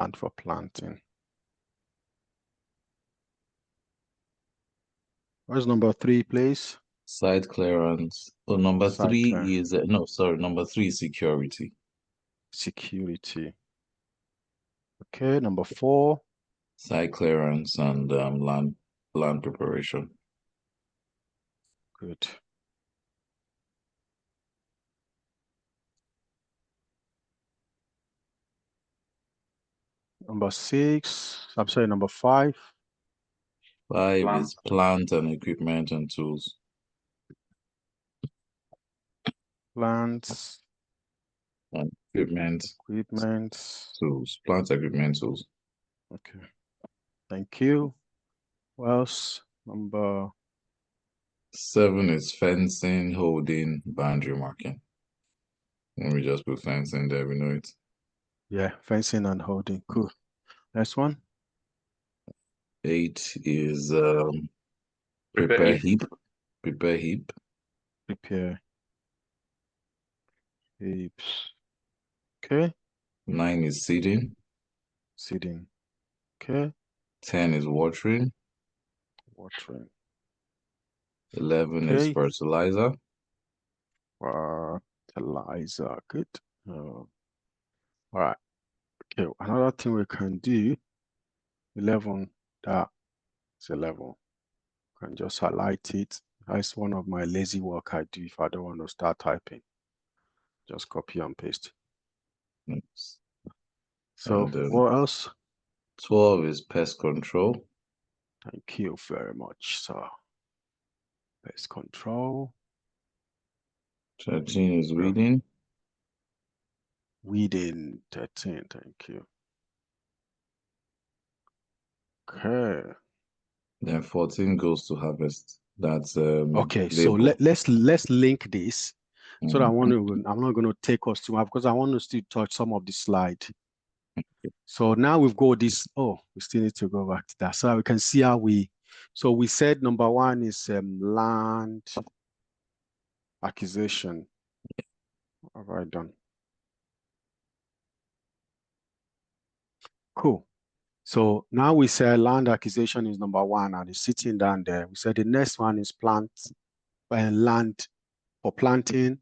Land for planting. Where's number 3, please? Site clearance. Oh, number Site 3 clearance. is no, sorry, number 3 is security. Security. Okay, number 4. Site clearance and land preparation. Good. Number 6. I'm sorry, number 5. 5 is plant and equipment and tools. Plants. And equipment. Tools. Plant equipment tools. Okay. Thank you. What else? Number 7 is fencing, holding, boundary marking. And we just put fencing there, we know it. Yeah, fencing and holding. Cool. Next one. 8 is prepare heap. Prepare heap. Prepare heaps. Okay. 9 is seeding. Seeding. Okay. 10 is watering. Watering. 11 is Okay. fertilizer. Fertilizer. Good. All right. Okay. Another thing we can do. 11. That's 11. Can just highlight it. That's one of my lazy work I do if I don't want to start typing. Just copy and paste. Yes. So And what else? 12 is pest control. Thank you very much, sir. Pest control. 13 is weeding. Weeding. 13. Thank you. Okay. Then 14 goes to harvest. That's Okay. So labor. let's link this. So that Mhm. I'm not going to take us too much because I want us to touch some of the slide. So now we've got this. Oh, we still need to go back to that. So we can see how so we said number 1 is land acquisition. All right, done. Cool. So now we said land acquisition is number 1 and it's sitting down there. We said the next one is plant and land for planting.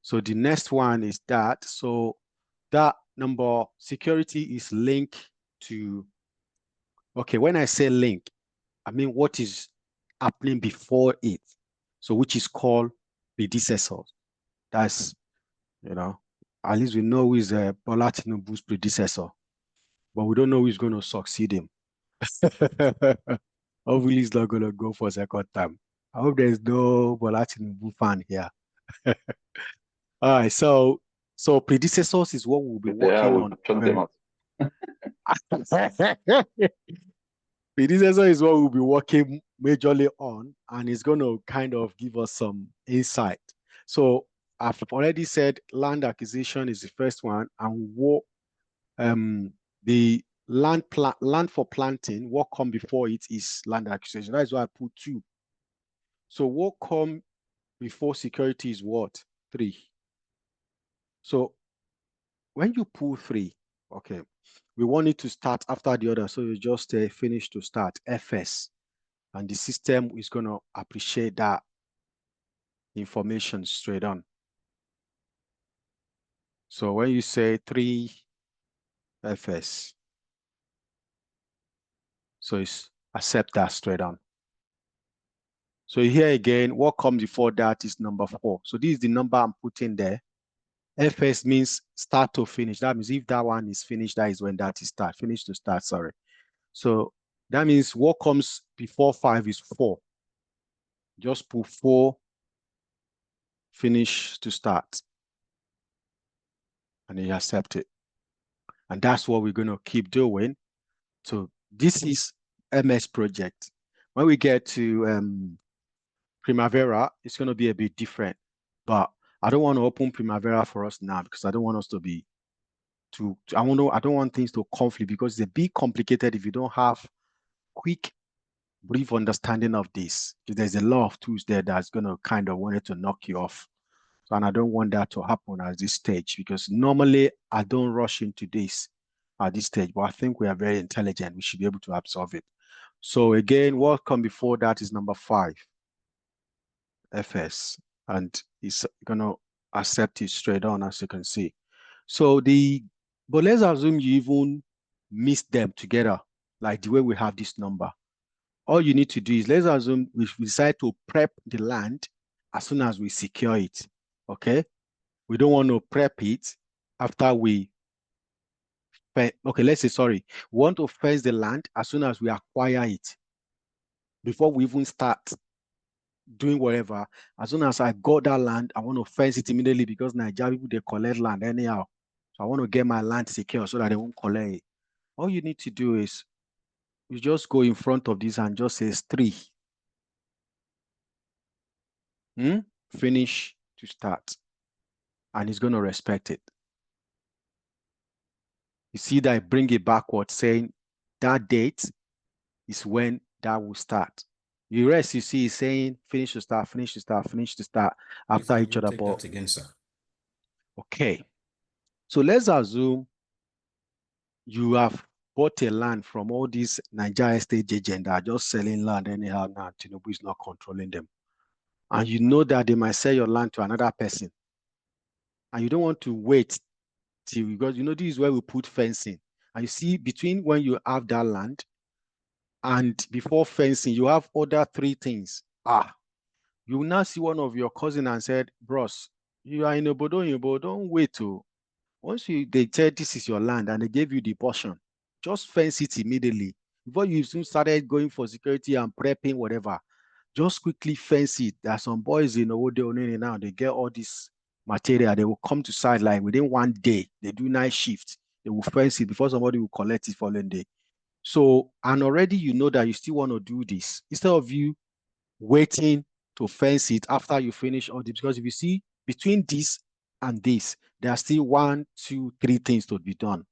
So the next one is that. So that number security is linked to, okay, when I say link, I mean what is happening before it. So which is called predecessor. That's, at least we know who is Bola Tinubu's predecessor, but we don't know who's going to succeed him. Hopefully he's not going to go for a second time. I hope there's no Bola Tinubu fan here. All right, so predecessors is what we'll be working on. Predecessor is what we'll be working majorly on, and it's going to kind of give us some insight. So I've already said land acquisition is the first one, and what the land for planting, what come before it is land acquisition. That is why I put 2. So what come before security is what? 3. So when you pull 3, okay, we want it to start after the other. So you just finish to start FS, and the system is going to appreciate that information straight on. So when you say 3 FS, so it's accept that straight on. So here again, what comes before that is number 4. So this is the number I'm putting there. FS means start to finish. That means if that one is finished, that is when that is start. Finish to start, sorry. So that means what comes before 5 is 4. Just put 4, finish to start. And you accept it. And that's what we're going to keep doing. So this is MS project. When we get to Primavera, it's going to be a bit different. But I don't want to open Primavera for us now because I don't want us to be I don't want things to conflict because it's a bit complicated if you don't have quick, brief understanding of this. There's a lot of tools there that's going to kind of want to knock you off. And I don't want that to happen at this stage because normally I don't rush into this. at this stage, but I think we are very intelligent. We should be able to absorb it. So again, what come before that is number 5, FS, and it's gonna accept it straight on, as you can see. So but let's assume you even mix them together, like the way we have this number. All you need to do is, let's assume we decide to prep the land as soon as we secure it, okay? We don't want to prep it after okay, let's say, sorry, we want to fence the land as soon as we acquire it, before we even start doing whatever. As soon as I got that land, I want to fence it immediately, because Nigeria people, they collect land anyhow. So I want to get my land secure so that they won't collect it. All you need to do is you just go in front of this and just say 3. Finish to start. And it's going to respect it. You see that I bring it backward, saying that date is when that will start. The rest you see is saying finish to start, finish to start, finish to start Please, after can each you other. take that again, sir? Okay. So let's assume you have bought a land from all these Nigeria estate agents that are just selling land anyhow now. Tinubu is not controlling them. And you know that they might sell your land to another person. And you don't want to wait till, because you know this is where we put fencing. And you see, between when you have that land and before fencing, you have other 3 things. You will now see one of your cousin and said, bros, you are in Obodo, don't wait to. Once they said this is your land and they gave you the portion, just fence it immediately. Before you soon started going for security and prepping, whatever, just quickly fence it. There are some boys in Owode now, they get all this material, they will come to site like within 1 day, they do night shift, they will fence it before somebody will collect it following day. So, and already you know that you still want to do this. Instead of you waiting to fence it after you finish all this, because if you see between this and this, there are still 1, 2, 3 things to be done.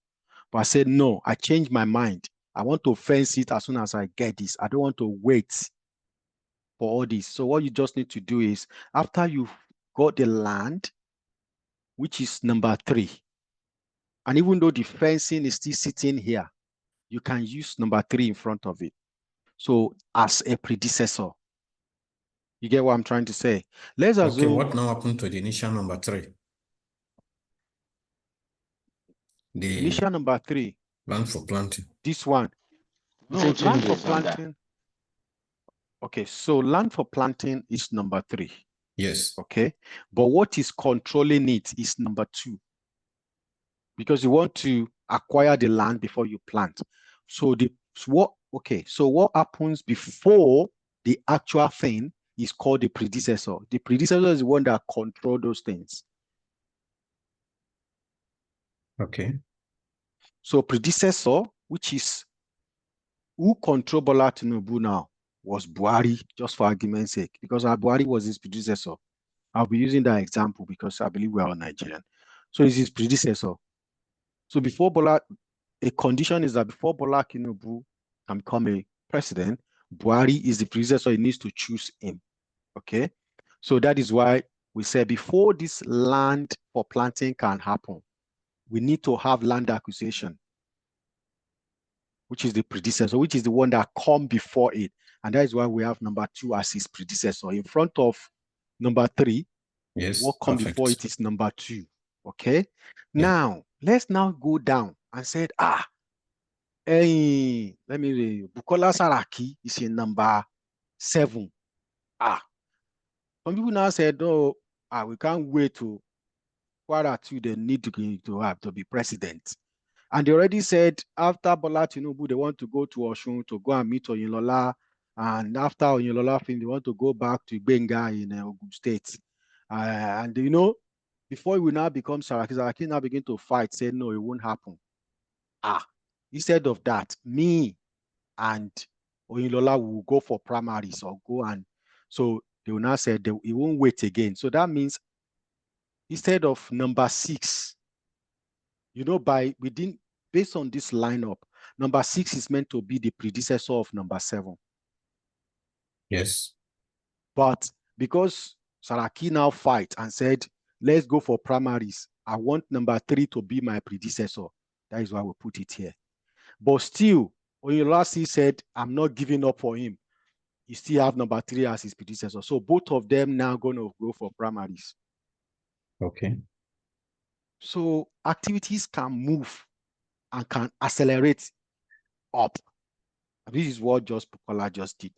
But I said, no, I changed my mind. I want to fence it as soon as I get this. I don't want to wait for all this. So what you just need to do is, after you've got the land, which is number 3, and even though the fencing is still sitting here, you can use number 3 in front of it. So as a predecessor, you get what I'm trying to say? Let's assume. Okay, what now happened to the initial number 3? The Initial number 3. land for planting. This one. No, land for planting. Okay, so land for planting is number 3. Yes. Okay, but what is controlling it is number 2, because you want to acquire the land before you plant. So what happens before the actual thing is called the predecessor. The predecessor is the one that controls those things. Okay. So predecessor, which is who control Bola Tinubu now, was Buhari, just for argument's sake, because Buhari was his predecessor. I'll be using that example because I believe we are all Nigerian. So it's his predecessor. So before Bola, a condition is that before Bola Tinubu can become a president, Buhari is the predecessor. He needs to choose him. Okay. So that is why we say before this land for planting can happen, we need to have land acquisition, which is the predecessor, which is the one that come before it. And that is why we have number 2 as his predecessor. In front of number 3, yes, what come perfect. before it is number 2. Okay. Yeah. Now, let's now go down and say, hey, let me read. Bukola Saraki is in number 7. Some people now said, oh, we can't wait to Kwara 2, they need to be president. And they already said after Bola Tinubu, they want to go to Osun to go and meet Oyinlola. And after Oyinlola, they want to go back to Benga in Ogun State. And you know, before we now become Saraki now begin to fight, say no, it won't happen. Instead of that, me and Oyinlola will go for primaries or go, and so they will now say it won't wait again. So that means instead of number 6, based on this lineup, number 6 is meant to be the predecessor of number 7. Yes. But because Saraki now fight and said, let's go for primaries, I want number 3 to be my predecessor. That is why we put it here. But still, Oyinlolasi said, I'm not giving up for him. You still have number 3 as his predecessor. So both of them now going to go for primaries. Okay. So activities can move and can accelerate up. This is what just Bukola just did.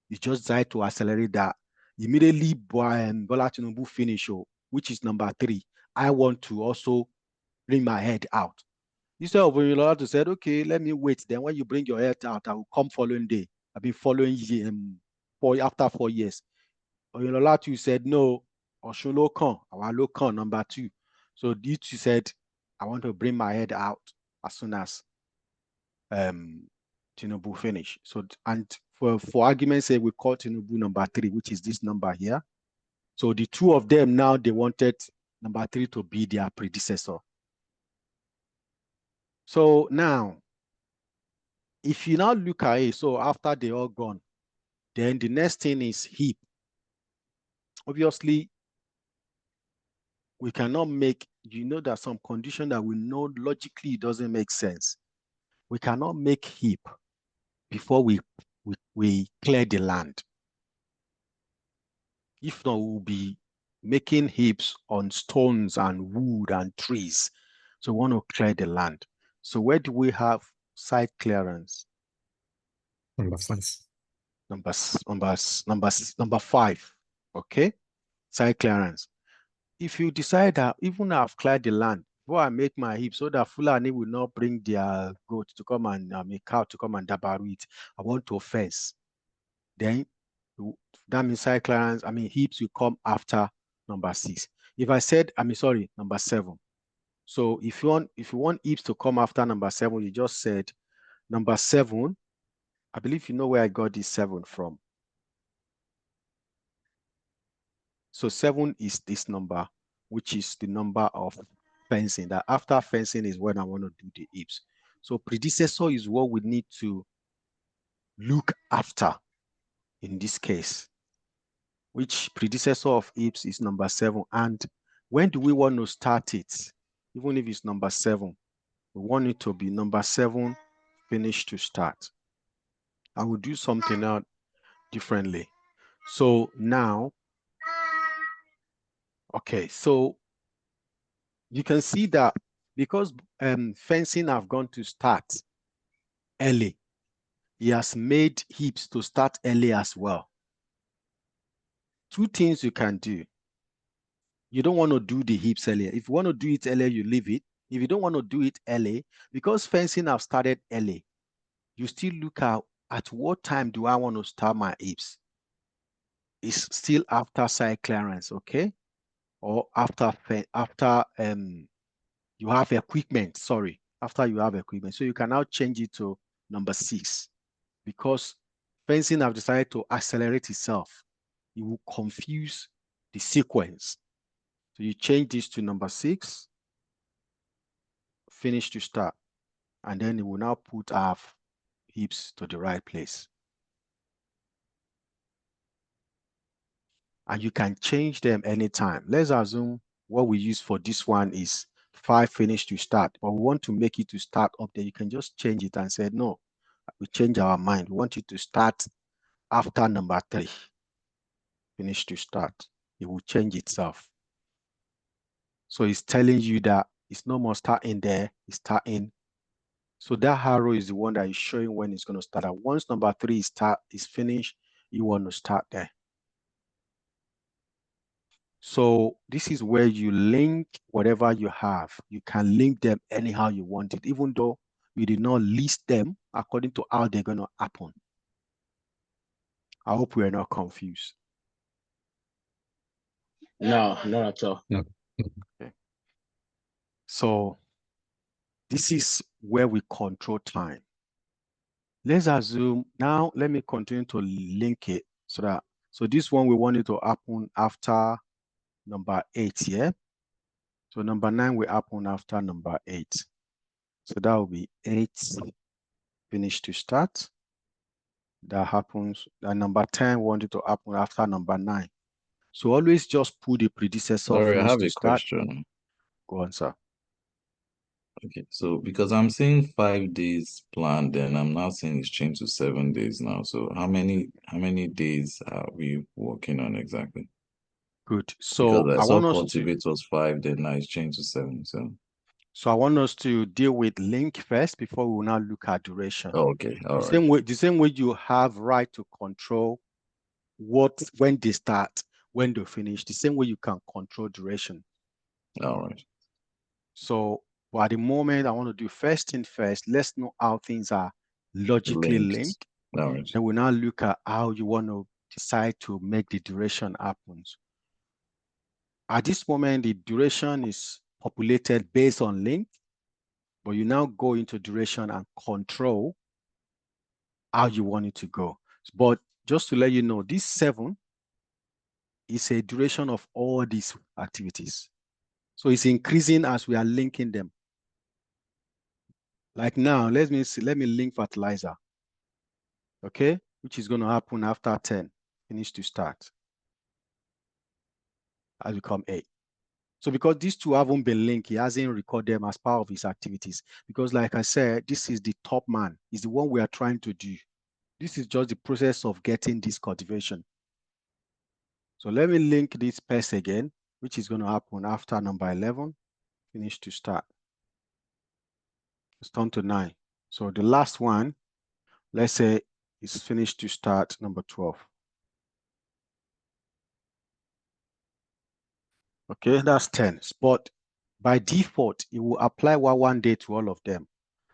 He just tried to accelerate that. Immediately, Bola Tinubu finish, which is number 3. I want to also bring my head out. Instead of Oyinlola to say, okay, let me wait. Then when you bring your head out, I will come following day. I've been following you after 4 years. Oyinlola too said, no, Osun ló kàn, àwa ló kàn, number 2. So you two said, I want to bring my head out as soon as Tinubu finish. So, and for argument's sake, we call Tinubu number 3, which is this number here. So the two of them now, they wanted number 3 to be their predecessor. So now, if you now look at it, so after they all gone, then the next thing is heap. Obviously, we cannot make, that some condition that we know logically doesn't make sense. We cannot make heap before we clear the land. If not, we'll be making heaps on stones and wood and trees. So we want to clear the land. So where do we have site clearance? Number 5. Number 5. Okay, site clearance. If you decide that even I've cleared the land, before I make my heap so that Fulani will not bring their goat to come and cow to come and dabaru it, I want to fence. Then that means site clearance, heaps will come after number 6. If I said, number 7. So if you want heaps to come after number 7, you just said number 7. I believe you know where I got this 7 from. So 7 is this number, which is the number of fencing. That after fencing is when I want to do the heaps. So predecessor is what we need to look after in this case. Which predecessor of heaps is number 7. And when do we want to start it? Even if it's number 7, we want it to be number 7, finish to start. I will do something out differently. So now, okay, so you can see that because fencing have gone to start early, he has made heaps to start early as well. 2 things you can do. You don't want to do the heaps earlier. If you want to do it earlier, you leave it. If you don't want to do it early, because fencing have started early, you still look at what time do I want to start my heaps. It's still after site clearance, okay? Or after you have equipment, sorry, after you have equipment. So you can now change it to number 6 because fencing have decided to accelerate itself. It will confuse the sequence. So you change this to number 6, finish to start, and then it will now put our heaps to the right place. And you can change them anytime. Let's assume what we use for this one is 5 finish to start, but we want to make it to start up there. You can just change it and say, no, we change our mind. We want it to start after number 3, finish to start. It will change itself. So it's telling you that it's no more starting there, it's starting. So that arrow is the one that is showing when it's going to start. And once number 3 is finished, you want to start there. So this is where you link whatever you have. You can link them anyhow you want it, even though you did not list them according to how they're going to happen. I hope we are not confused. No, not at all. No. Okay. So this is where we control time. Let's assume now, let me continue to link it so this one we want it to happen after number 8, yeah? So number 9 will happen after number 8. So that will be 8 finish to start. That happens. And number 10 wanted to happen after number 9. So always just put the predecessor Sorry, I finish have to a start. question. Go on, sir. Okay, so because I'm seeing 5 days plan, then I'm now seeing it's changed to 7 days now. So how many days are we working on exactly? Good. Because So I I saw want us to cultivate was 5, then now it's changed to 7. so I want us to deal with link first before we will now look at duration. Oh, okay, all The right, same way you have right to control when they start, when they finish, the same way you can control duration. all right. So, but at the moment, I want to do first thing first. Let's know how things are logically Linked. linked. All right, Then we now look at how you want to decide to make the duration happen. At this moment, the duration is populated based on length, but you now go into duration and control how you want it to go. But just to let you know, this 7 is a duration of all these activities. So it's increasing as we are linking them. Like now, let me link fertilizer, okay? Which is going to happen after 10, finish to start, has become 8. So because these two haven't been linked, he hasn't recorded them as part of his activities. Because like I said, this is the top man, is the one we are trying to do. This is just the process of getting this cultivation. So let me link this pest again, which is going to happen after number 11, finish to start. It's turn to 9. So the last one, let's say, is finished to start number 12. Okay, that's 10. But by default, it will apply one day to all of them.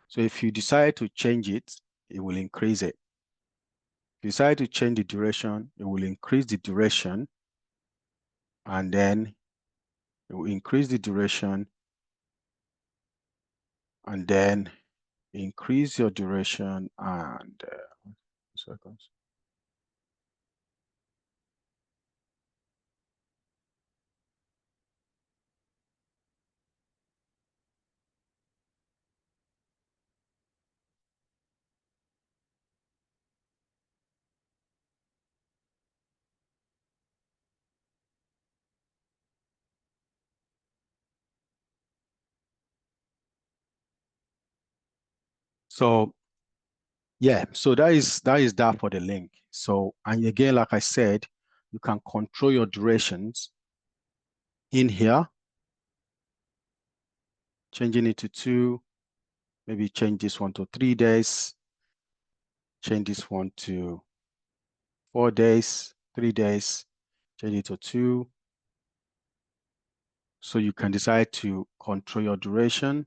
So if you decide to change it, it will increase it. If you decide to change the duration, it will increase the duration, and then it will increase the duration, and then increase your duration, and seconds. So yeah, so that is that for the link. So, and again, like I said, you can control your durations in here, changing it to 2, maybe change this one to 3 days, change this one to 4 days, 3 days, change it to 2. So you can decide to control your duration.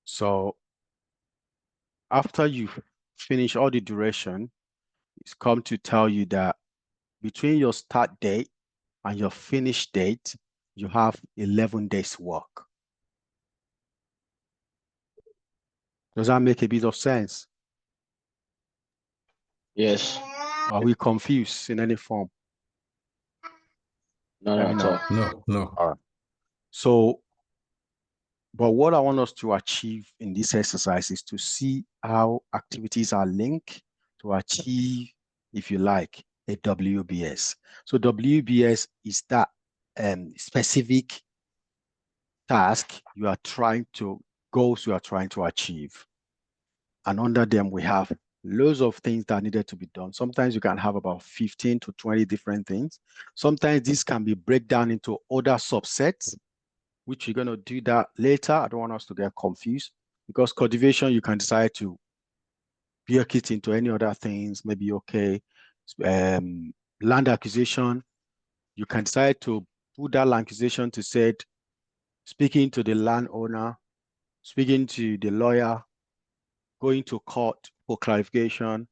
So after you finish all the duration, it's come to tell you that between your start date and your finish date, you have 11 days work. Does that make a bit of sense? Yes. Are we confused in any form? Not Let me at know. all. No. All right. So, but what I want us to achieve in this exercise is to see how activities are linked to achieve, if you like, a WBS. So WBS is that specific task you are trying to, goals you are trying to achieve. And under them, we have loads of things that needed to be done. Sometimes you can have about 15 to 20 different things. Sometimes this can be break down into other subsets, which we're going to do that later. I don't want us to get confused because cultivation, you can decide to break it into any other things, maybe, okay, land acquisition, you can decide to put that land acquisition to say, speaking to the landowner, speaking to the lawyer, going to court for clarification,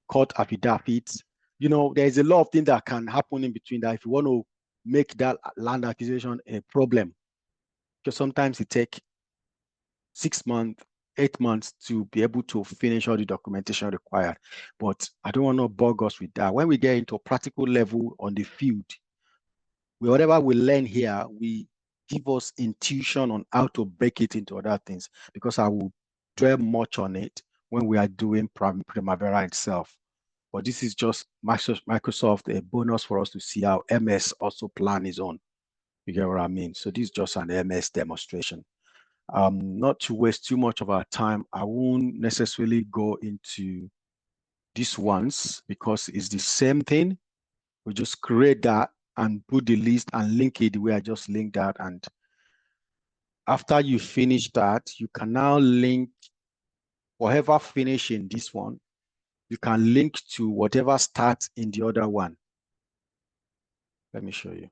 court affidavits. You know, there's a lot of things that can happen in between that if you want to make that land acquisition a problem, because sometimes it takes 6 months, 8 months to be able to finish all the documentation required. But I don't want to bug us with that. When we get into practical level on the field, whatever we learn here, we give us intuition on how to break it into other things, because I will dwell much on it when we are doing Primavera itself. But this is just Microsoft a bonus for us to see how MS also plan his own. You get what I mean? So this is just an MS demonstration. Not to waste too much of our time, I won't necessarily go into these ones because it's the same thing. We just create that and put the list and link it the way I just linked that. And after you finish that, you can now link whatever finish in this one, you can link to whatever starts in the other one. Let me show you.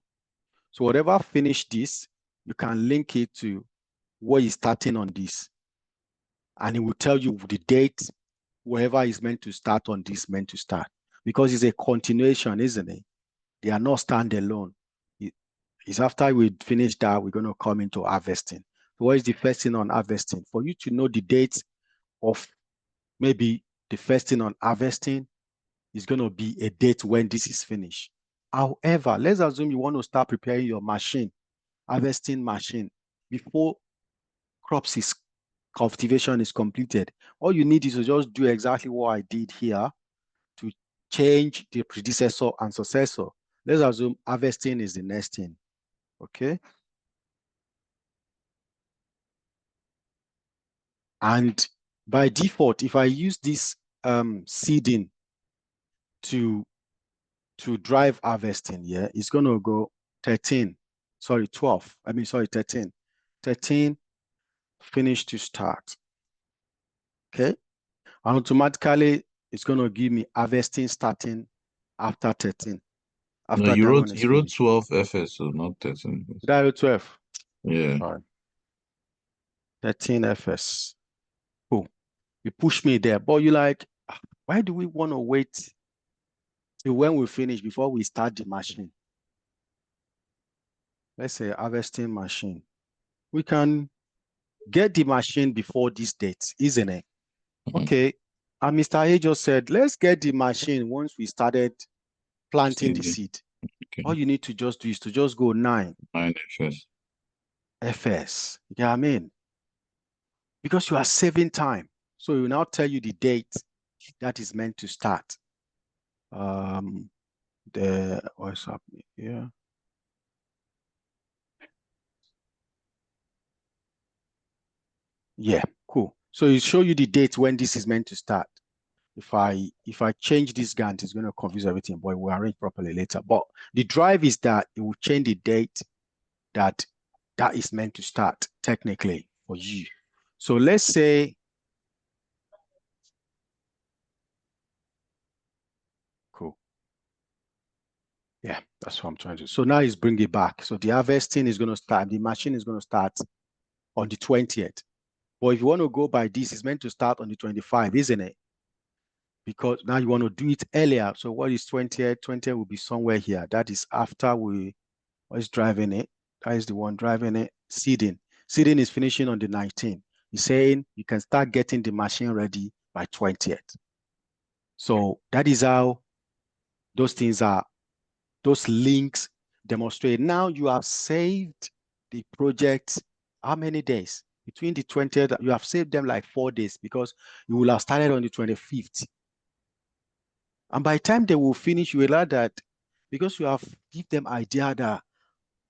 So whatever finish this, you can link it to what is starting on this. And it will tell you the date, wherever is meant to start on this meant to start. Because it's a continuation, isn't it? They are not standalone. It's after we finish that, we're going to come into harvesting. So what is the first thing on harvesting? For you to know the date of maybe the first thing on harvesting is going to be a date when this is finished. However, let's assume you want to start preparing your machine, harvesting machine, before crops is cultivation is completed. All you need is to just do exactly what I did here to change the predecessor and successor. Let's assume harvesting is the next thing. Okay. And by default, if I use this seeding to drive harvesting, yeah, it's going to go 13, sorry, 12. I mean, sorry, 13. 13, finish to start. Okay. And automatically, it's going to give me harvesting starting after 13. No, After that one is you wrote finished. 12 FS, so not 13. Did I wrote 12? Yeah. Sorry. 13 FS. Cool. You push me there, but you like, why do we want to wait till when we finish before we start the machine? Let's say harvesting machine. We can get the machine before this date, isn't it? Mhm. Okay. And Mr. A just said, let's get the machine once we started planting the Seeding. seed. Okay. All you need to just do is to just go 9 9 FS. FS. You know what I mean? Because you are saving time. So it will now tell you the date that is meant to start. What's happening here? Yeah, cool. So it show you the date when this is meant to start. If I change this Gantt, it's going to confuse everything, but we'll arrange properly later. But the drive is that it will change the date that is meant to start technically for you. So let's say, cool. Yeah, that's what I'm trying to do. So now it's bring it back. So the harvesting is going to start, the machine is going to start on the 20th. But if you want to go by this, it's meant to start on the 25th, isn't it? Because now you want to do it earlier. So what is 20th? 20th will be somewhere here. That is after what is driving it? That is the one driving it. Seeding. Seeding is finishing on the 19th. He's saying you can start getting the machine ready by 20th. So that is how those things are, those links demonstrate. Now you have saved the project how many days? Between the 20th, you have saved them like 4 days because you will have started on the 25th. And by the time they will finish, you will learn that because you have give them idea that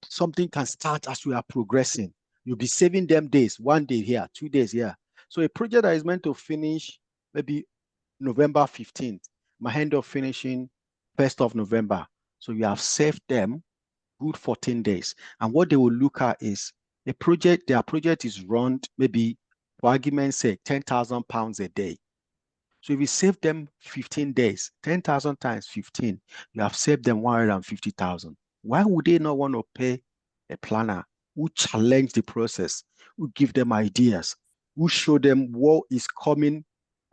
something can start as we are progressing. You'll be saving them days, 1 day here, 2 days here. So a project that is meant to finish maybe November 15th, my end of finishing 1st of November. So you have saved them good 14 days. And what they will look at is a project, their project is run maybe, for argument's sake, £10,000 a day. So if you save them 15 days, 10,000 times 15, you have saved them 150,000. Why would they not want to pay a planner who challenge the process, who give them ideas, who show them what is coming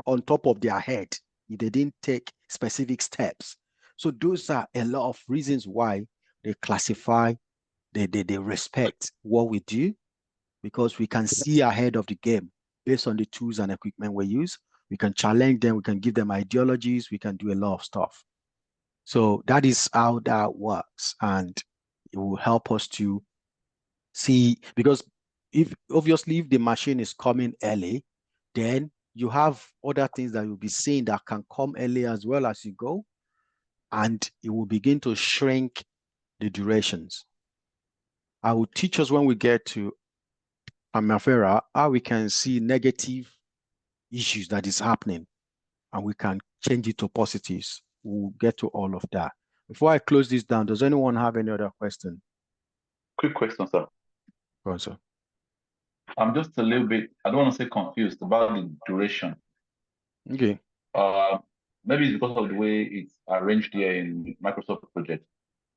on top of their head if they didn't take specific steps? So those are a lot of reasons why they classify, they respect what we do, because we can see ahead of the game based on the tools and equipment we use. We can challenge them, we can give them ideologies, we can do a lot of stuff. So that is how that works. And it will help us to see, because if obviously if the machine is coming early, then you have other things that you'll be seeing that can come earlier as well as you go, and it will begin to shrink the durations. I will teach us when we get to Primavera how we can see negative issues that is happening and we can change it to positives. We'll get to all of that. Before I close this down, does anyone have any other question? Quick question, sir. Go on, sir. I'm just a little bit, I don't want to say confused about the duration. Okay. Maybe it's because of the way it's arranged here in Microsoft project.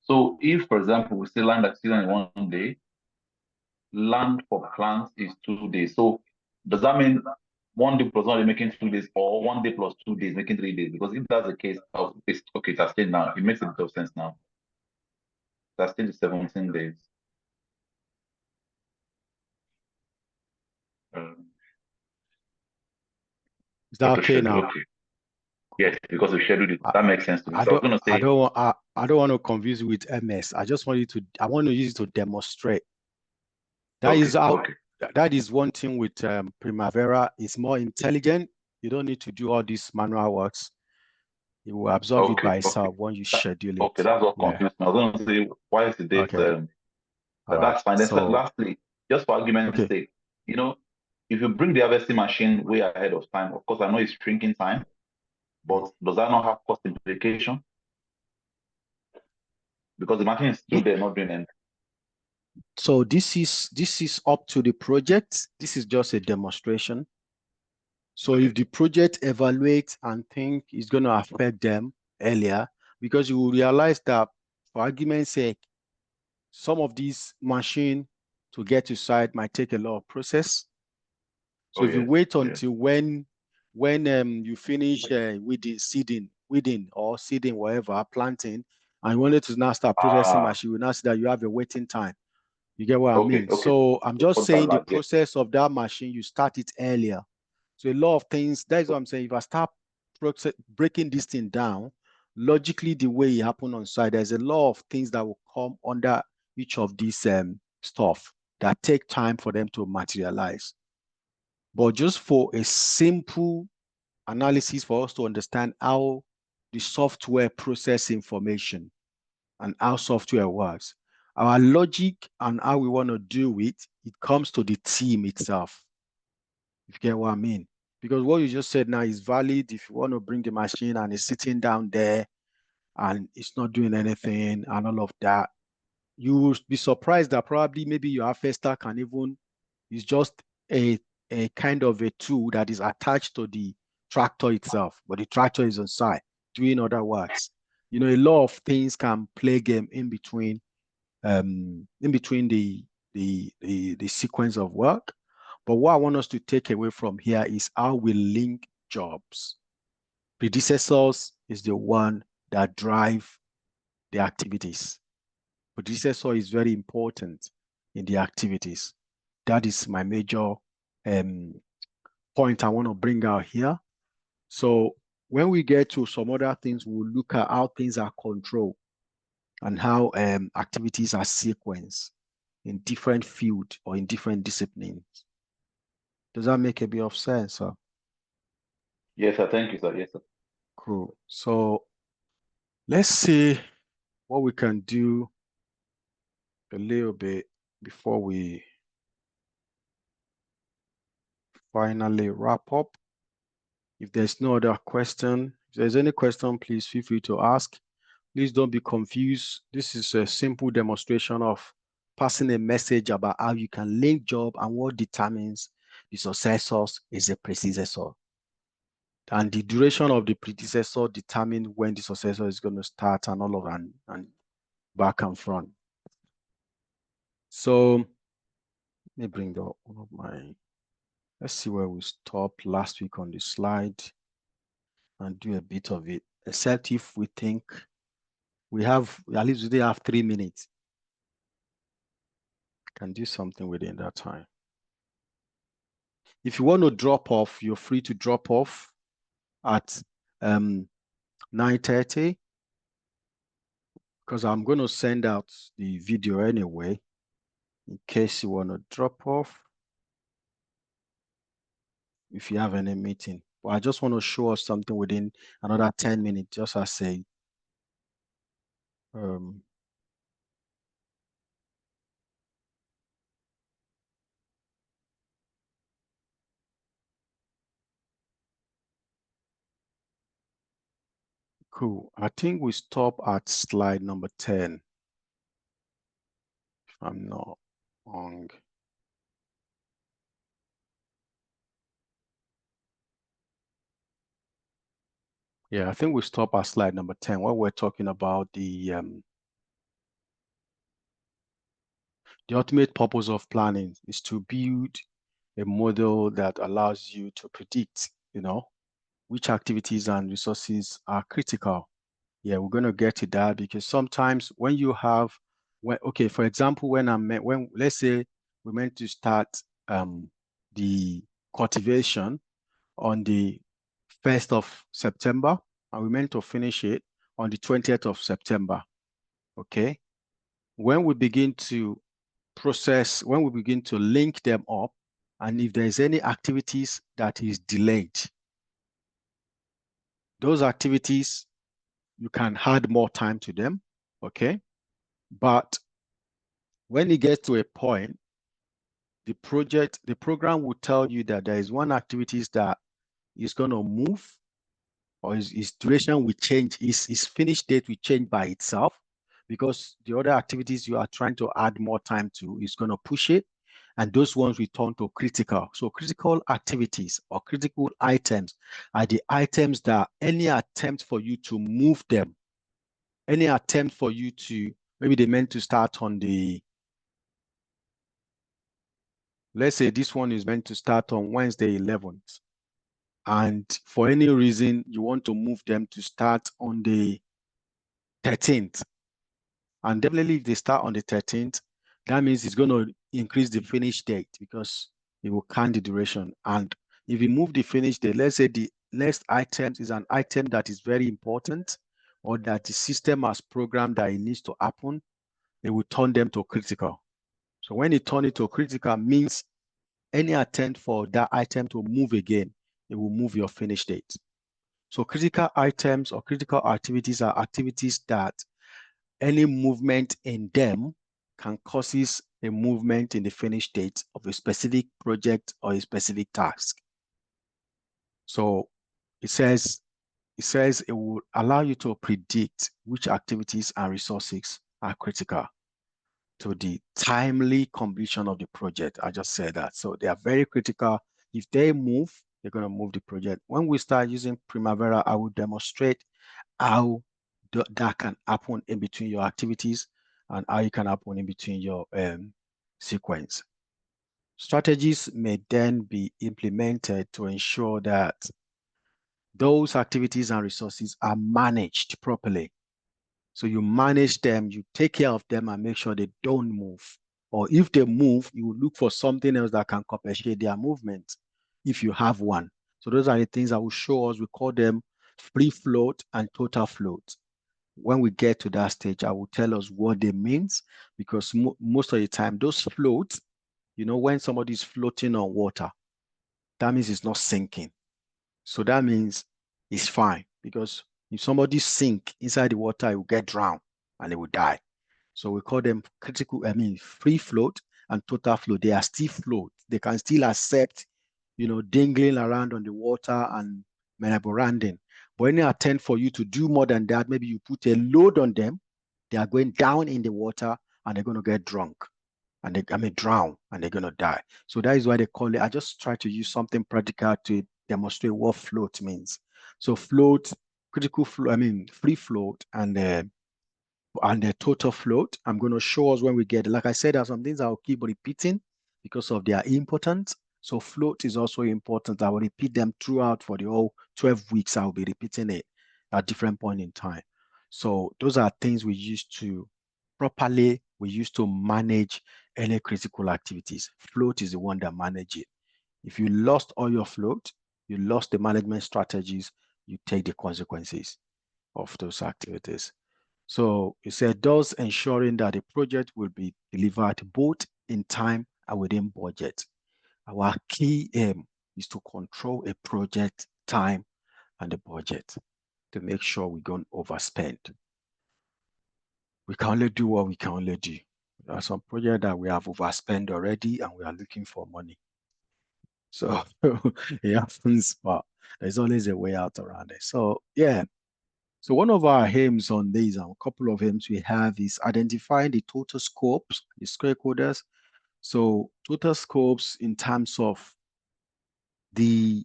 So if, for example, we say land acquisition in 1 day, land for plants is 2 days. So does that mean 1 day plus 1 day making 2 days, or 1 day plus 2 days making 3 days? Because if that's the case, it's okay, that's still now. It makes a bit of sense now. That's still 17 days. Is that okay now? Okay. Yes, because we scheduled it. That makes sense to me. I So I was don't, going to say, I don't want to confuse you with MS. I just want you to, I want to use it to demonstrate. That is how, okay. that is one thing with Primavera. It's more intelligent. You don't need to do all these manual works. It will absorb it by itself when you schedule it. Okay, that's what Yeah. confused me. I was going to say, why is the date? Okay. All right. That's fine. Then So, lastly, just for argument's okay. sake, you know, if you bring the harvesting machine way ahead of time, of course, I know it's shrinking time, but does that not have cost implication? Because the machine is still there, not doing anything. So this is up to the project. This is just a demonstration. So if the project evaluates and think it's going to affect them earlier, because you will realize that, for argument's sake, some of these machine to get to site might take a lot of process. So if you wait until when you finish with the weeding or seeding, whatever, planting, and you wanted to now start processing machine, you will now see that you have a waiting time. You get what I mean? So I'm just saying the process of that machine, you start it earlier. So a lot of things, that's what I'm saying. If I start breaking this thing down, logically, the way it happened on site, there's a lot of things that will come under each of these stuff that take time for them to materialize. But just for a simple analysis for us to understand how the software process information and how software works, our logic and how we want to do it, it comes to the team itself. If you get what I mean. Because what you just said now is valid if you want to bring the machine and it's sitting down there and it's not doing anything and all of that. You will be surprised that probably maybe your harvester can even, it's just a kind of a tool that is attached to the tractor itself, but the tractor is on site doing other works. You know, a lot of things can play game in between the sequence of work. But what I want us to take away from here is how we link jobs. Predecessors is the one that drive the activities. Predecessor is very important in the activities. That is my major point I want to bring out here. So when we get to some other things, we'll look at how things are controlled and how activities are sequenced in different fields or in different disciplines. Does that make a bit of sense, sir? Yes, sir. Thank you, sir. Yes, sir. Cool. So let's see what we can do a little bit before we finally wrap up. If there's no other question, if there's any question, please feel free to ask. Please don't be confused. This is a simple demonstration of passing a message about how you can link job and what determines the successors is a predecessor. And the duration of the predecessor determine when the successor is going to start and all of that, and back and front. So let me bring up one of my, let's see where we stopped last week on the slide and do a bit of it, except if we think we have, at least we have 3 minutes. Can do something within that time. If you want to drop off, you're free to drop off at 9:30, because I'm going to send out the video anyway, in case you want to drop off. if you have any meeting. But I just want to show us something within another 10 minutes, just as say. Cool. I think we stop at slide number 10. If I'm not wrong. Yeah, I think we stop at slide number 10 where we're talking about the ultimate purpose of planning is to build a model that allows you to predict, which activities and resources are critical. Yeah, we're going to get to that because sometimes when you have, okay, for example, when let's say we're meant to start the cultivation on the 1st of September, and we're meant to finish it on the 20th of September. Okay. When we begin to when we begin to link them up, and if there's any activities that is delayed, those activities, you can add more time to them. Okay. But when it gets to a point, the program will tell you that there is one activities that is going to move, or his duration will change, his finish date will change by itself, because the other activities you are trying to add more time to is going to push it, and those ones return to critical. So critical activities or critical items are the items that any attempt for you to move them, any attempt for you to, maybe they meant to start on the, let's say this one is meant to start on Wednesday 11th. And for any reason, you want to move them to start on the 13th. And definitely if they start on the 13th, that means it's going to increase the finish date because it will count the duration. And if you move the finish date, let's say the next item is an item that is very important, or that the system has programmed that it needs to happen, it will turn them to critical. So when it turns it to critical, means any attempt for that item to move again, it will move your finish date. So critical items or critical activities are activities that any movement in them can causes a movement in the finish date of a specific project or a specific task. So it says it will allow you to predict which activities and resources are critical to the timely completion of the project. I just said that. So they are very critical. If they move, they're going to move the project. When we start using Primavera, I will demonstrate how that can happen in between your activities and how it can happen in between your sequence. Strategies may then be implemented to ensure that those activities and resources are managed properly. So you manage them, you take care of them and make sure they don't move. Or if they move, you look for something else that can compensate their movement if you have one. So those are the things I will show us. We call them free float and total float. When we get to that stage, I will tell us what they means, because most of the time, those floats, when somebody is floating on water, that means it's not sinking. So that means it's fine, because if somebody sink inside the water, it will get drowned and it will die. So we call them free float and total float. They are still float. They can still accept, dangling around on the water and menaboranding. But any attempt for you to do more than that, maybe you put a load on them, they are going down in the water and they're going to get drunk and drown, and they're going to die. So that is why they call it. I just try to use something practical to demonstrate what float means. So float, critical float, free float, and the total float. I'm going to show us when we get it. Like I said, there are some things I'll keep repeating because of their importance. So float is also important. I will repeat them throughout for the whole 12 weeks. I'll be repeating it at different point in time. So those are things we use to manage any critical activities. Float is the one that manages it. If you lost all your float, you lost the management strategies, you take the consequences of those activities. So it said, thus ensuring that the project will be delivered both in time and within budget. Our key aim is to control a project time and the budget to make sure we don't overspend. We can only do what we can only do. There are some projects that we have overspent already and we are looking for money. So it happens, but there's always a way out around it. So yeah. So one of our aims on these, and a couple of aims we have, is identifying the total scopes, the stakeholders. So total scopes in terms of the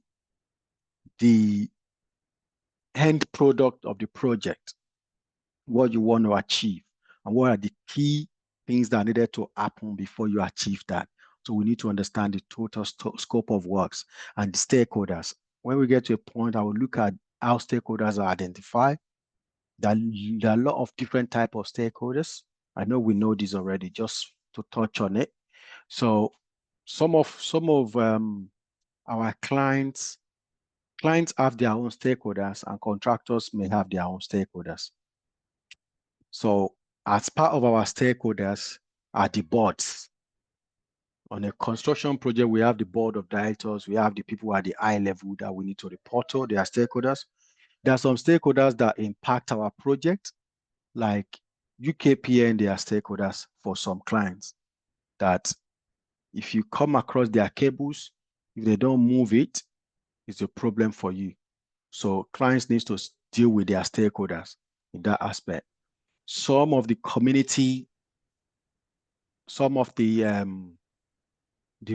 end product of the project, what you want to achieve, and what are the key things that needed to happen before you achieve that. So we need to understand the total scope of works and the stakeholders. When we get to a point, I will look at how stakeholders are identified. There are a lot of different type of stakeholders. I know we know this already, just to touch on it. So some of our clients have their own stakeholders and contractors may have their own stakeholders. So as part of our stakeholders are the boards. On a construction project, we have the board of directors, we have the people at the high level that we need to report to, they are stakeholders. There are some stakeholders that impact our project, like UKPN, they are stakeholders for some clients that if you come across their cables, if they don't move it, it's a problem for you. So clients need to deal with their stakeholders in that aspect. Some of the community, some of the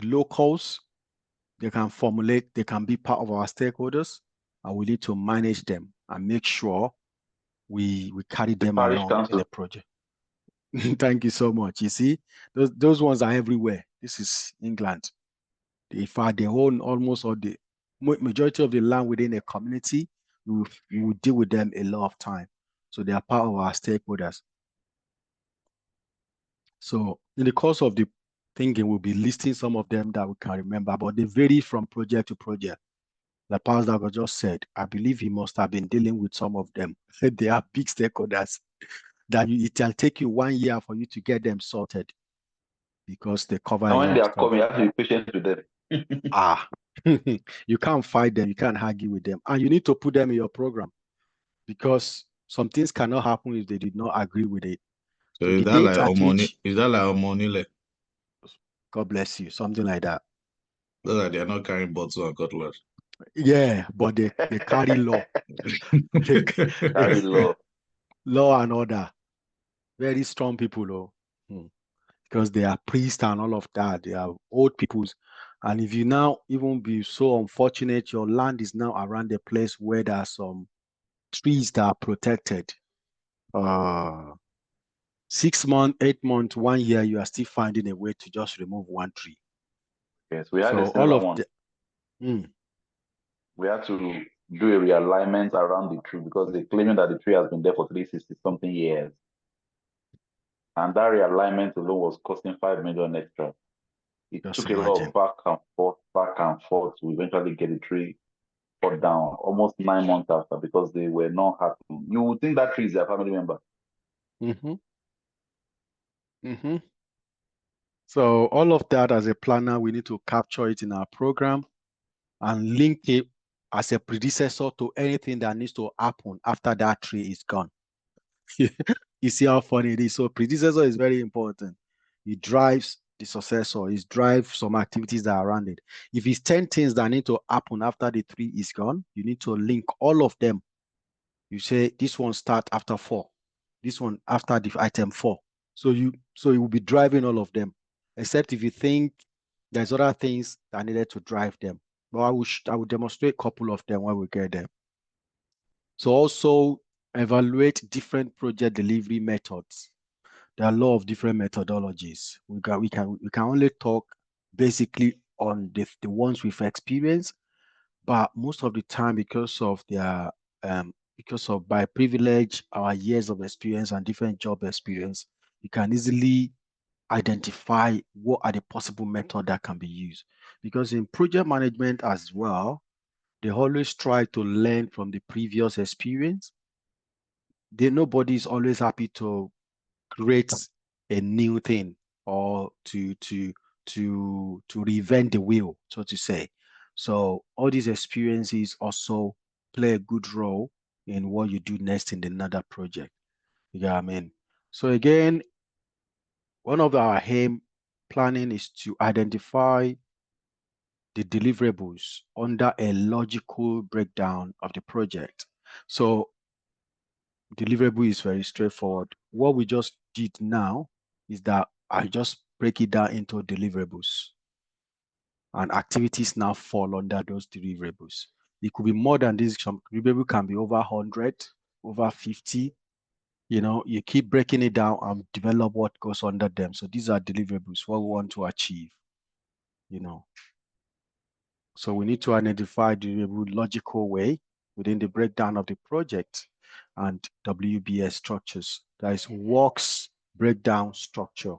locals, they can be part of our stakeholders, and we need to manage them and make sure we carry them Parish along in council. the project. Thank you so much. You see, those ones are everywhere. This is England. In fact, they own almost all the majority of the land within a community. We will deal with them a lot of time. So they are part of our stakeholders. So in the course of the thinking, we'll be listing some of them that we can remember, but they vary from project to project. Like Pastor just said, I believe he must have been dealing with some of them. They are big stakeholders that it will take you 1 year for you to get them sorted because they cover And a when lot they of are stuff. coming, you have to be patient with them. You can't fight them, you can't argue with them, and you need to put them in your program because some things cannot happen if they did not agree with it. So So is the that date like at which, Omonile? God bless you, something like that. So that they're not carrying bottle and cutlass. Yeah, but they carry law. Carry law. Law and order. Very strong people, though. Because they are priests and all of that. They are old peoples. And if you now even be so unfortunate, your land is now around a place where there are some trees that are protected. 6 months, 8 months, 1 year, you are still finding a way to just remove one tree. Yes, we had So a all similar of one. the We had to do a realignment around the tree because they're claiming that the tree has been there for 360 something years. And that realignment alone was costing 5 million extra. It just took a lot imagine. of back and forth to eventually get the tree cut down almost 9 months after because they were not happy. You would think that tree is their family member. Mm-hmm. Mm-hmm. So all of that as a planner, we need to capture it in our program and link it as a predecessor to anything that needs to happen after that tree is gone. You see how funny it is. So predecessor is very important. It drives the successor. It drives some activities that are around it. If it's 10 things that need to happen after the tree is gone, you need to link all of them. You say this one start after 4, this one after the item 4. So you will be driving all of them, except if you think there's other things that needed to drive them. But I will demonstrate a couple of them when we get there. So also evaluate different project delivery methods. There are a lot of different methodologies. We can only talk basically on the ones we've experienced, but most of the time because of by privilege, our years of experience and different job experience, you can easily identify what are the possible methods that can be used. Because in project management as well, they always try to learn from the previous experience. Nobody is always happy to create a new thing or to reinvent the wheel, so to say. So all these experiences also play a good role in what you do next in another project. You get what I mean? So again, one of our aim planning is to identify the deliverables under a logical breakdown of the project. So deliverable is very straightforward. What we just did now is that I just break it down into deliverables, and activities now fall under those deliverables. It could be more than this. Some deliverable can be over 100, over 50. You know, you keep breaking it down and develop what goes under them. So these are deliverables, what we want to achieve, you know. So we need to identify the logical way within the breakdown of the project and WBS structures. That is works breakdown structure.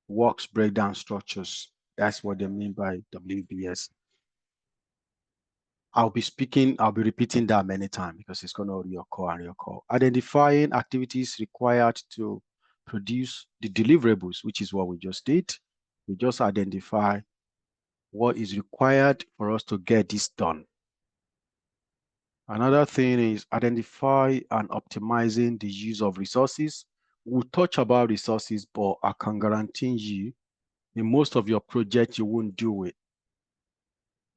Works breakdown structures. That's what they mean by WBS. I'll be repeating that many times because it's going to reoccur and reoccur. Identifying activities required to produce the deliverables, which is what we just did. We just identify what is required for us to get this done. Another thing is identify and optimizing the use of resources. We'll touch about resources, but I can guarantee you in most of your projects, you won't do it.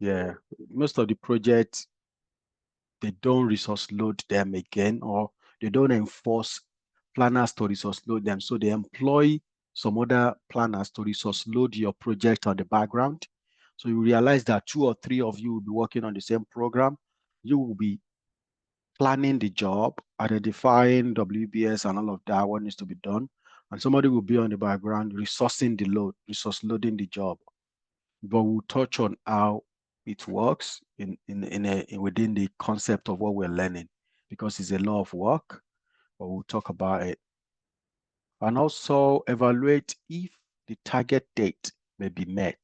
Yeah, most of the projects, they don't resource load them again, or they don't enforce planners to resource load them. So they employ some other planners to resource load your project on the background. So you realize that 2 or 3 of you will be working on the same program. You will be planning the job, identifying WBS and all of that, what needs to be done. And somebody will be on the background resourcing the load, resource loading the job. But we'll touch on how it works within the concept of what we're learning, because it's a lot of work, but we'll talk about it. And also evaluate if the target date may be met.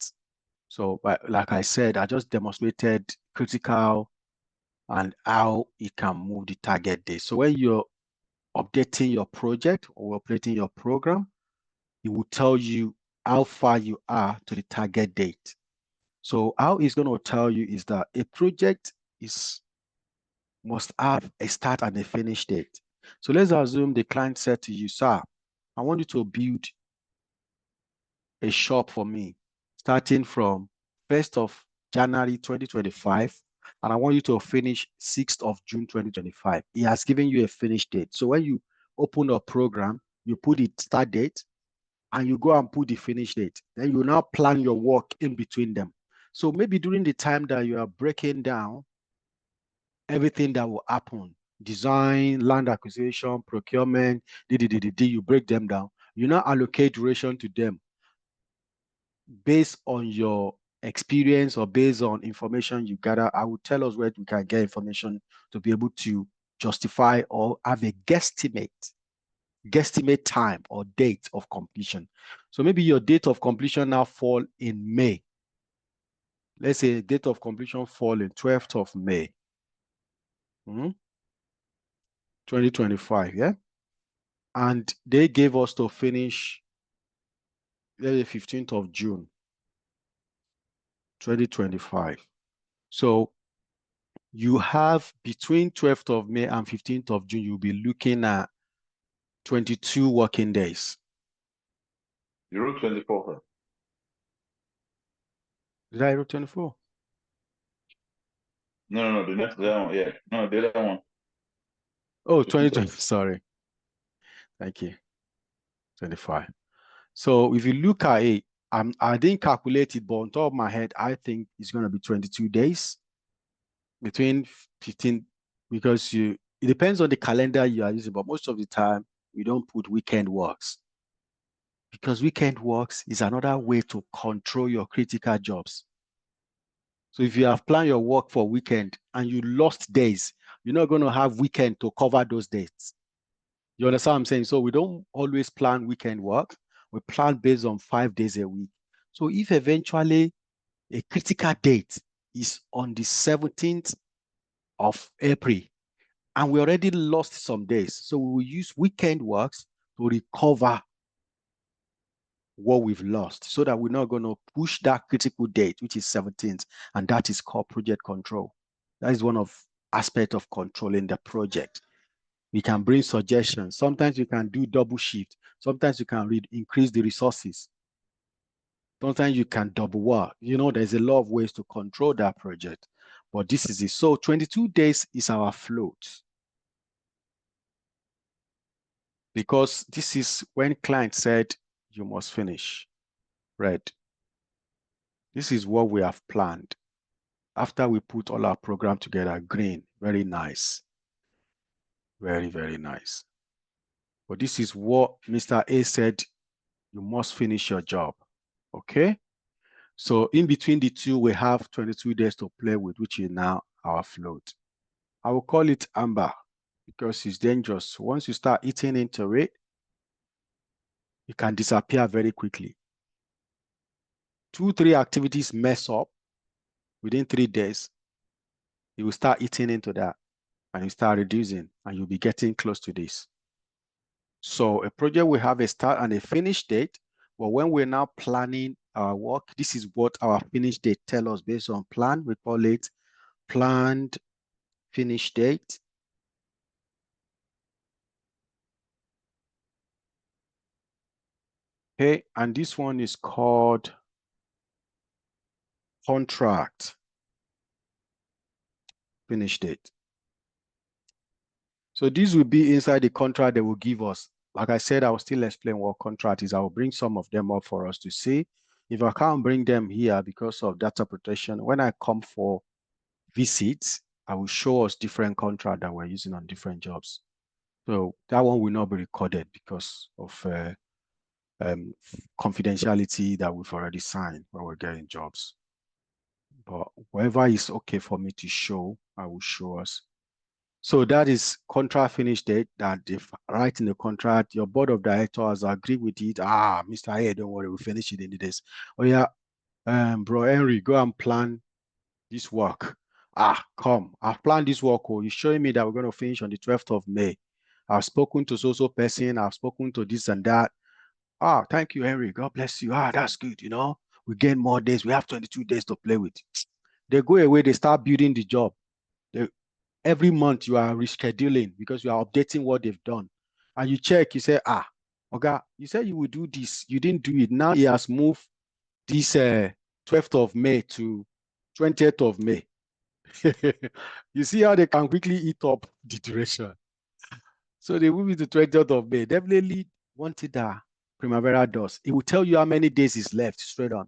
So, like I said, I just demonstrated critical and how it can move the target date. So when you're updating your project or updating your program, it will tell you how far you are to the target date. So how it's going to tell you is that a project must have a start and a finish date. So let's assume the client said to you, sir, I want you to build a shop for me starting from 1st of January 2025, and I want you to finish 6th of June 2025. He has given you a finish date. So when you open a program, you put the start date and you go and put the finish date. Then you now plan your work in between them. So maybe during the time that you are breaking down everything that will happen, design, land acquisition, procurement, you break them down. You now allocate duration to them based on your experience or based on information you gather. I will tell us where we can get information to be able to justify or have a guesstimate time or date of completion. So maybe your date of completion now fall in May. Let's say date of completion fall in 12th of May, 2025, yeah? And they gave us to finish the 15th of June, 2025. So you have between 12th of May and 15th of June, you'll be looking at 22 working days. You wrote 24, sir. Did I write 24? No, the next one, yeah. No, the other one. Oh, 2020, sorry. Thank you. 25. So if you look at it, I didn't calculate it, but on top of my head, I think it's going to be 22 days between 15, because it depends on the calendar you are using, but most of the time we don't put weekend works, because weekend works is another way to control your critical jobs. So if you have planned your work for weekend and you lost days, you're not going to have weekend to cover those dates. You understand what I'm saying? So we don't always plan weekend work. We plan based on 5 days a week. So if eventually a critical date is on the 17th of April, and we already lost some days, so we will use weekend works to recover what we've lost so that we're not going to push that critical date, which is 17th, and that is called project control. That is one of aspect of controlling the project. We can bring suggestions. Sometimes you can do double shift. Sometimes you can increase the resources. Sometimes you can double work. You know, there's a lot of ways to control that project. But this is it. So 22 days is our float. Because this is when client said you must finish. Red. This is what we have planned. After we put all our program together, green, very nice. Very, very nice. But this is what Mr. A said, you must finish your job. Okay? So in between the two, we have 22 days to play with, which is now our float. I will call it amber because it's dangerous. Once you start eating into it, it can disappear very quickly. 2-3 activities mess up within 3 days, you will start eating into that and you start reducing and you'll be getting close to this. So a project will have a start and a finish date, but when we're now planning our work, this is what our finish date tells us based on plan. We call it planned finish date. Okay, and this one is called contract finish date. So this will be inside the contract they will give us. Like I said, I will still explain what contract is. I will bring some of them up for us to see. If I can't bring them here because of data protection, when I come for visits, I will show us different contract that we're using on different jobs. So that one will not be recorded because of confidentiality that we've already signed when we're getting jobs. But whatever is okay for me to show, I will show us. So that is contract finish date that if write in the contract, your board of directors agree with it. Mr. A, don't worry, we'll finish it in the days. Oh yeah, bro Henry, go and plan this work. Come, I've planned this work. Oh, you're showing me that we're going to finish on the 12th of May. I've spoken to so person, I've spoken to this and that. Thank you, Henry. God bless you. That's good. You know, we gain more days. We have 22 days to play with. They go away, they start building the job. Every month you are rescheduling because you are updating what they've done. And you check, you say, okay, you said you would do this. You didn't do it. Now he has moved this 12th of May to 20th of May. You see how they can quickly eat up the duration. So they move it to 20th of May. Definitely wanted that Primavera does. It will tell you how many days is left straight on.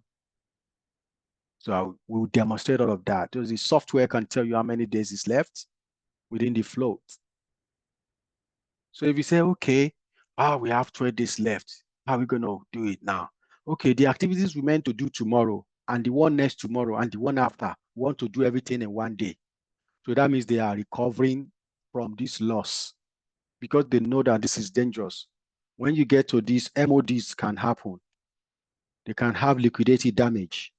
So we will demonstrate all of that. The software can tell you how many days is left within the float. So if you say, okay, we have 12 days left, how are we going to do it now? Okay, the activities we meant to do tomorrow and the one next tomorrow and the one after, we want to do everything in one day. So that means they are recovering from this loss because they know that this is dangerous. When you get to this, MODs can happen. They can have liquidated damage.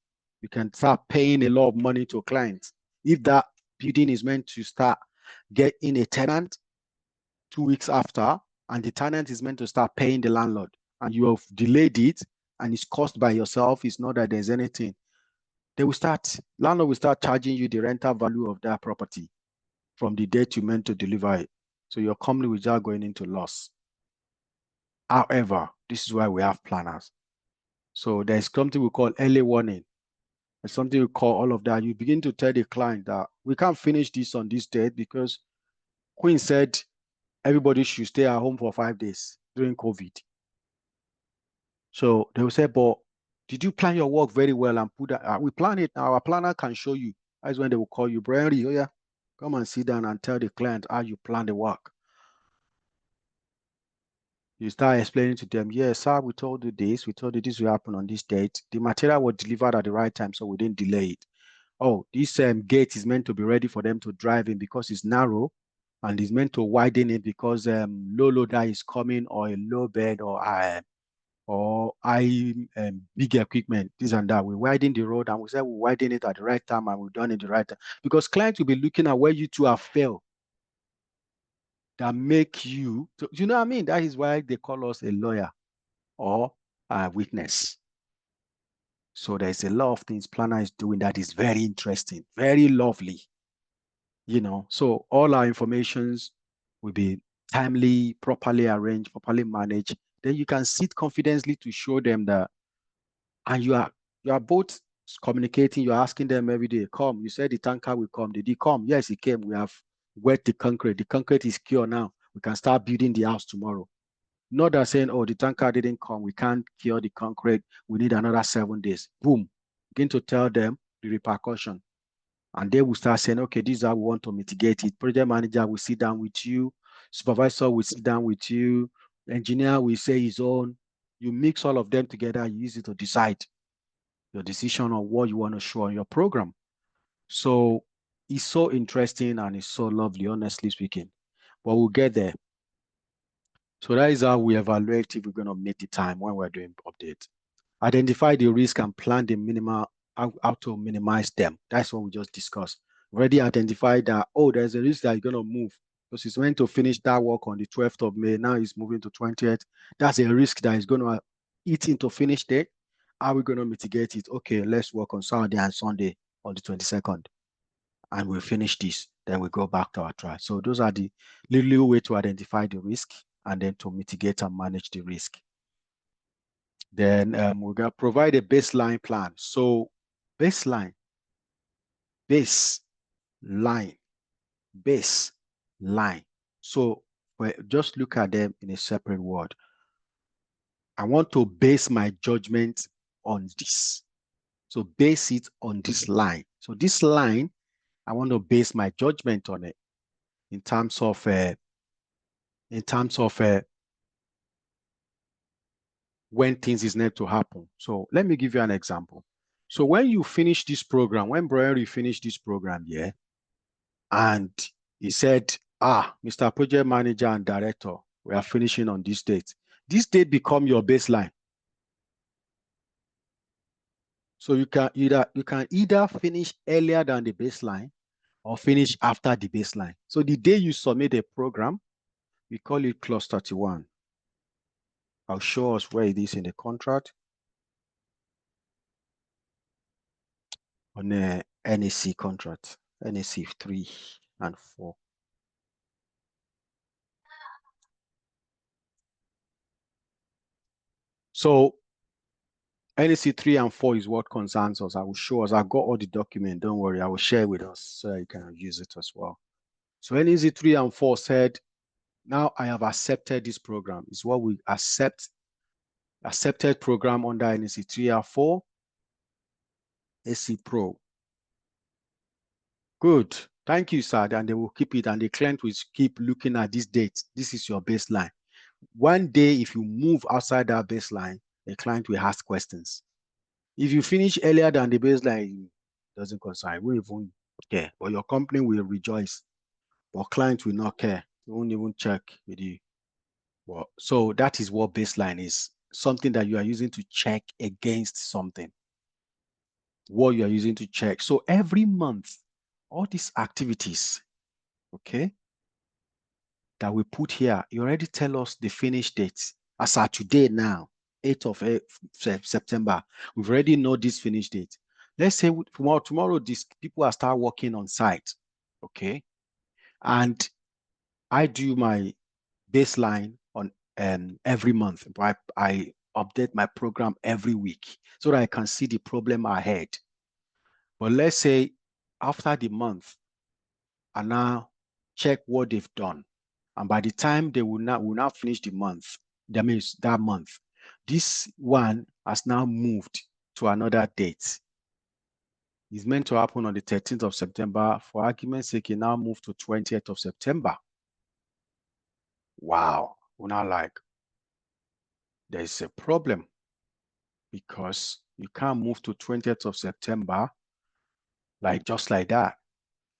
You can start paying a lot of money to clients. If that building is meant to start getting a tenant 2 weeks after, and the tenant is meant to start paying the landlord, and you have delayed it, and it's caused by yourself, it's not that there's anything. Landlord will start charging you the rental value of that property from the date you meant to deliver it. So your company will start going into loss. However, this is why we have planners. So there's something we call early warning. There's something we call all of that. You begin to tell the client that we can't finish this on this date because Queen said everybody should stay at home for 5 days during COVID. So they will say, but did you plan your work very well and put that? We plan it. Our planner can show you. That's when they will call you, Brian, oh yeah, come and sit down and tell the client how you plan the work. You start explaining to them, yes, sir, we told you this will happen on this date. The material was delivered at the right time, so we didn't delay it. Oh, this gate is meant to be ready for them to drive in because it's narrow and is meant to widen it because low loader is coming or a low bed or big equipment, this and that. We widen the road and we say we widen it at the right time and we've done it the right time. Because clients will be looking at where you two have failed that make you, so, you know what I mean? That is why they call us a lawyer or witness. So there's a lot of things planner is doing that is very interesting, very lovely. So all our informations will be timely, properly arranged, properly managed. Then you can sit confidently to show them that, and you are both communicating. You're asking them every day, come. You said the tanker will come. Did he come? Yes, he came. We have wet the concrete. The concrete is cure now. We can start building the house tomorrow. Not that saying, oh, the tanker didn't come. We can't cure the concrete. We need another 7 days. Boom. Begin to tell them the repercussion. And they will start saying, okay, this is how we want to mitigate it. Project manager will sit down with you. Supervisor will sit down with you. Engineer will say his own. You mix all of them together. You use it to decide your decision on what you want to show on your program. So it's so interesting and it's so lovely, honestly speaking. But we'll get there. So that is how we evaluate if we're going to meet the time when we're doing updates. Identify the risk and plan the minimal, how to minimize them. That's what we just discussed. Already identified that, oh, there's a risk that you're going to move because it's meant to finish that work on the 12th of May. Now it's moving to 20th. That's a risk that is going to eat into finish date. How are we going to mitigate it? Okay, let's work on Saturday and Sunday on the 22nd. And we'll finish this. Then we go back to our trial. So those are the little way to identify the risk and then to mitigate and manage the risk. Then we're going to provide a baseline plan. So baseline, baseline, baseline. So just look at them in a separate word. I want to base my judgment on this. So base it on this line. So this line, I want to base my judgment on it in terms of when things is meant to happen. So let me give you an example. So when you finish this program, when Brian finished this program, yeah, and he said, Mr. Project Manager and Director, we are finishing on this date. This date become your baseline. So you can either finish earlier than the baseline or finish after the baseline. So the day you submit a program, we call it clause 31. I'll show us where it is in the contract. On the NAC contract, NAC 3 and 4. So NAC 3 and 4 is what concerns us. I will show us. I've got all the document. Don't worry. I will share with us so you can use it as well. So NAC 3 and 4 said, now I have accepted this program. It's what we accepted program under NAC 3 and 4, AC Pro. Good. Thank you, sir. And they will keep it, and the client will keep looking at this date. This is your baseline. One day, if you move outside that baseline, the client will ask questions. If you finish earlier than the baseline, it doesn't concern. We won't even care, but your company will rejoice. But client will not care. They won't even check with you. Well, so that is what baseline is. Something that you are using to check against something. What you are using to check. So every month, all these activities, okay, that we put here, you already tell us the finish dates. As of today now, 8th of September, we've already know this finish date. Let's say tomorrow these people are start working on site, okay? And I do my baseline on every month. I update my program every week so that I can see the problem ahead. But let's say after the month, I now check what they've done. And by the time they will now finish the month, that means that month, this one has now moved to another date. It's meant to happen on the 13th of September. For argument's sake, it now moved to 20th of September. Wow. We're not like, there's a problem because you can't move to 20th of September like just like that.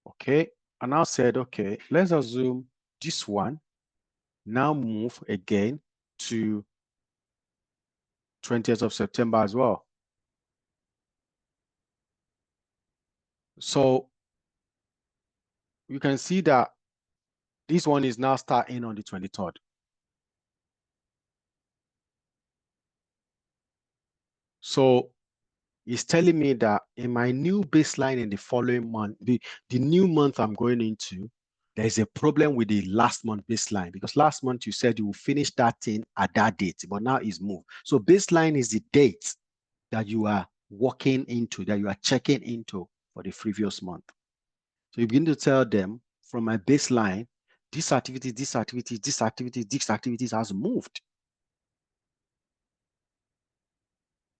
Okay. And I said, okay, let's assume this one now move again to 20th of September as well. So you can see that this one is now starting on the 23rd. So it's telling me that in my new baseline in the following month, the new month I'm going into, there's a problem with the last month baseline, because last month you said you will finish that thing at that date, but now it's moved. So baseline is the date that you are walking into, that you are checking into for the previous month. So you begin to tell them, from my baseline, this activity, this activity, this activity, this activities has moved.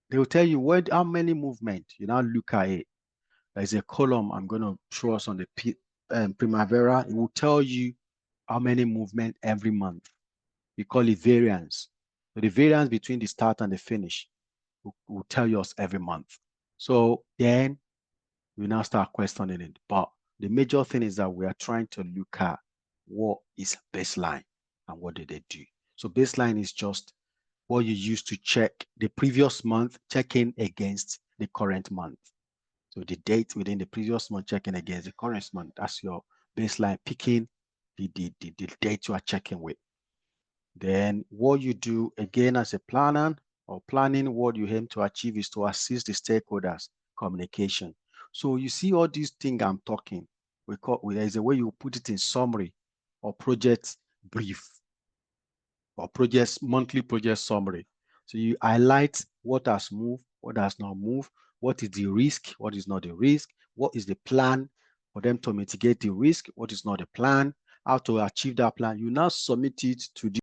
They will tell you how many movement. You now look at it. There's a column I'm going to show us on the Primavera. It will tell you how many movement every month. We call it variance. So the variance between the start and the finish will tell you us every month. So then we now start questioning it. But the major thing is that we are trying to look at what is baseline and what did they do. So baseline is just what you use to check the previous month, checking against the current month. So the date within the previous month, checking against the current month. That's your baseline, picking the date you are checking with. Then what you do again as a planner or planning, what you aim to achieve is to assist the stakeholders communication. So you see all these things I'm talking, there's a way you put it in summary or project brief or monthly project summary. So you highlight what has moved, what has not moved, what is the risk, what is not the risk, what is the plan for them to mitigate the risk, what is not the plan, how to achieve that plan. You now submit it to the